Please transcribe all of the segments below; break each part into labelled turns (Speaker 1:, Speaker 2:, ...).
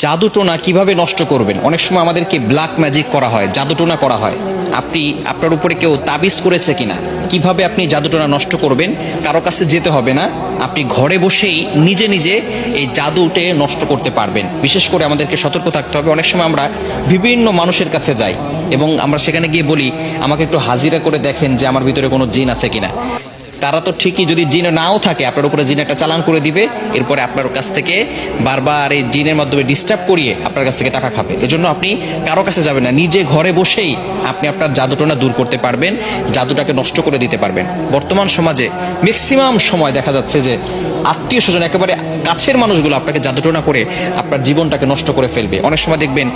Speaker 1: জাদুটোনা কিভাবে নষ্ট করবেন? অনেক সময় আমাদেরকে ব্ল্যাক ম্যাজিক করা হয়, জাদুটোনা করা হয়। আপনি আপনার উপরে কেউ তাবিজ করেছে কিনা, কিভাবে আপনি জাদুটোনা নষ্ট করবেন? কারো কাছে যেতে হবে না, আপনি ঘরে বসেই নিজে নিজে এই জাদুটে নষ্ট করতে পারবেন। বিশেষ করে আমাদেরকে সতর্ক থাকতে হবে। অনেক সময় আমরা বিভিন্ন মানুষের কাছে যাই এবং আমরা সেখানে গিয়ে বলি, আমাকে একটু হাজিরা করে দেখেন যে আমার ভিতরে কোনো জিন আছে কিনা। তারা তো ঠিকই, যদি জিন নাও থাকে আপনার উপরে জিন একটা চালান করে দিবে, এরপরে আপনার কাছ থেকে বারবার এই জিনের মাধ্যমে ডিস্টার্ব করিয়ে আপনার কাছ থেকে টাকা খাবে। এজন্য আপনি কারো কাছে যাবেন না, নিজে ঘরে বসেই আপনি আপনার জাদুটোনা দূর করতে পারবেন, জাদুটাকে নষ্ট করে দিতে পারবেন। বর্তমান সমাজে ম্যাক্সিমাম সময় দেখা যাচ্ছে যে আত্মীয় স্বজন, একেবারে কাছের মানুষগুলো আপনাকে জাদুটোনা করে আপনার জীবনটাকে নষ্ট করে ফেলবে। অনেক সময় দেখবেন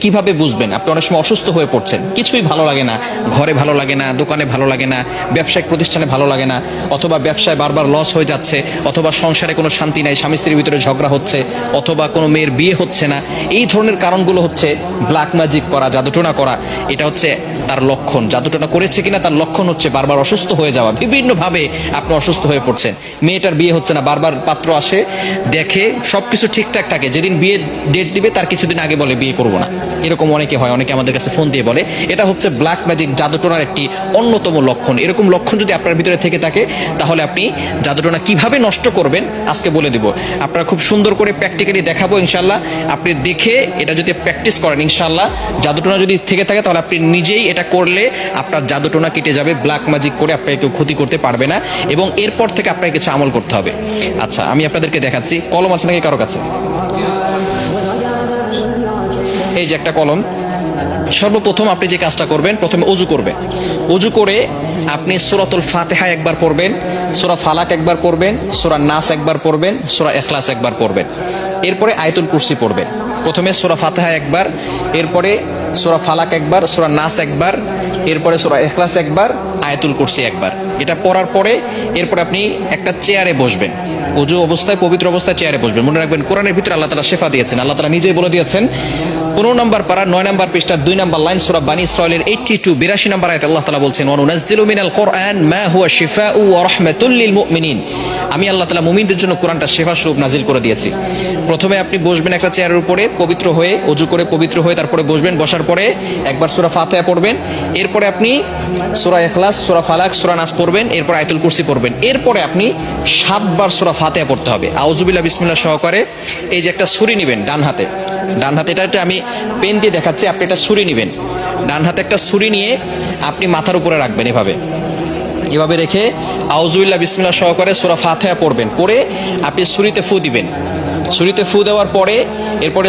Speaker 1: কিভাবে বুঝবেন? আপনি অনেক সময় অসুস্থ হয়ে পড়ছেন, কিছুই ভালো লাগে না, ঘরে ভালো লাগে না, দোকানে ভালো লাগে না, ব্যবসায়িক প্রতিষ্ঠানে ভালো লাগে না, অথবা ব্যবসায় বারবার লস হয়ে যাচ্ছে, অথবা সংসারে কোনো শান্তি নাই, স্বামী স্ত্রীর ভিতরে ঝগড়া হচ্ছে, অথবা কোনো মেয়ের বিয়ে হচ্ছে না। এই ধরনের কারণগুলো হচ্ছে ব্ল্যাক ম্যাজিক করা, জাদুটোনা করা। এটা হচ্ছে তার লক্ষণ। জাদুটোনা করেছে কিনা তার লক্ষণ হচ্ছে বারবার অসুস্থ হয়ে যাওয়া, বিভিন্নভাবে আপনি অসুস্থ হয়ে পড়ছেন। মেয়েটার বিয়ে হচ্ছে না, বারবার পাত্র আসে, দেখে সবকিছু ঠিকঠাক থাকে, যেদিন বিয়ে ডেট দিবে তার কিছুদিন আগে বলে বিয়ে করবো না। এরকম অনেকে হয়, অনেকে আমাদের কাছে ফোন দিয়ে বলে। এটা হচ্ছে ব্ল্যাক ম্যাজিক, জাদুটোনার একটি অন্যতম লক্ষণ। এরকম লক্ষণ যদি আপনার ভিতরে থেকে থাকে, তাহলে আপনি জাদুটোনা কিভাবে নষ্ট করবেন আজকে বলে দিব। আপনারা খুব সুন্দর করে প্র্যাকটিক্যালি দেখাবো ইনশাল্লাহ। আপনি দেখে এটা যদি প্র্যাকটিস করেন, ইনশাল্লাহ জাদুটোনা যদি থেকে থাকে তাহলে আপনি নিজেই এটা করলে আপনার জাদুটোনা কেটে যাবে। ব্ল্যাক ম্যাজিক করে আপনাকে কেউ ক্ষতি করতে পারবে না, এবং এরপর থেকে আপনাকে কিছু আমল করতে হবে। আচ্ছা, আমি আপনাদেরকে দেখাচ্ছি। কলম আছে নাকি কারো কাছে? এই যে একটা কলম। সর্বপ্রথম আপনি যে কাজটা করবেন, প্রথমে অজু করবেন। অজু করে আপনি সূরাতুল ফাতিহা একবার পড়বেন, সূরা ফালাক একবার পড়বেন, সূরা নাস একবার পড়বেন, সূরা ইখলাস একবার পড়বেন। এরপরে আয়াতুল কুরসি পড়বেন। প্রথমে সূরা ফাতিহা একবার, এরপরে সূরা ফালাক একবার, সূরা নাস একবার, এরপরে সূরা ইখলাস একবার, আয়াতুল কুরসি একবার। এটা পড়ার পরে এরপরে আপনি একটা চেয়ারে বসবেন। অজু অবস্থায়, পবিত্র অবস্থায় চেয়ারে বসবেন। মনে রাখবেন, কোরআনের ভিতরে আল্লাহ তাআলা শিফা দিয়েছেন। আল্লাহ তাআলা নিজেই বলে দিয়েছেন 15 নম্বর পারা 9 নম্বর পৃষ্ঠার 2 নম্বর লাইন, সূরা বানী ইসরাঈলের 82 নম্বর আয়াতে আল্লাহ তাআলা বলছেন, ওয়া নুনাজ্জিলু মিনাল কুরআন মা হুয়া শিফাউ ওয়া রাহমাতুল লিল মুমিনিন। আমি আল্লাহ তাআলা মুমিনদের জন্য কোরআনটা শিফা স্বরূপ নাজিল করে দিয়েছি। প্রথমে আপনি বসবেন একটা চেয়ারের উপরে, পবিত্র হয়ে, অজু করে পবিত্র হয়ে তারপরে বসবেন। বসার পরে একবার সূরা ফাতিহা পড়বেন, এরপরে আপনি সূরা ইখলাস, সূরা ফালাক, সূরা নাস পড়বেন, এরপর আয়াতুল কুরসি পড়বেন। এরপরে আপনি 7 বার সূরা ফাতিহা পড়তে হবে আউযুবিল্লাহ বিসমিল্লাহ সহকারে। এই যে একটা ছুরি নেবেন ডান হাতে, এটা আমি পেন দিয়ে দেখাচ্ছি, আপনি একটা ছুরি নেবেন। ডান হাতে একটা ছুরি নিয়ে আপনি মাথার উপরে রাখবেন, এভাবে রেখে আউযুবিল্লাহ বিসমিল্লাহ সহকারে সূরা ফাতিহা পড়বেন। পড়ে আপনি ছুরিতে ফু দিবেন। ছুরিতে ফু দেওয়ার পরে এরপরে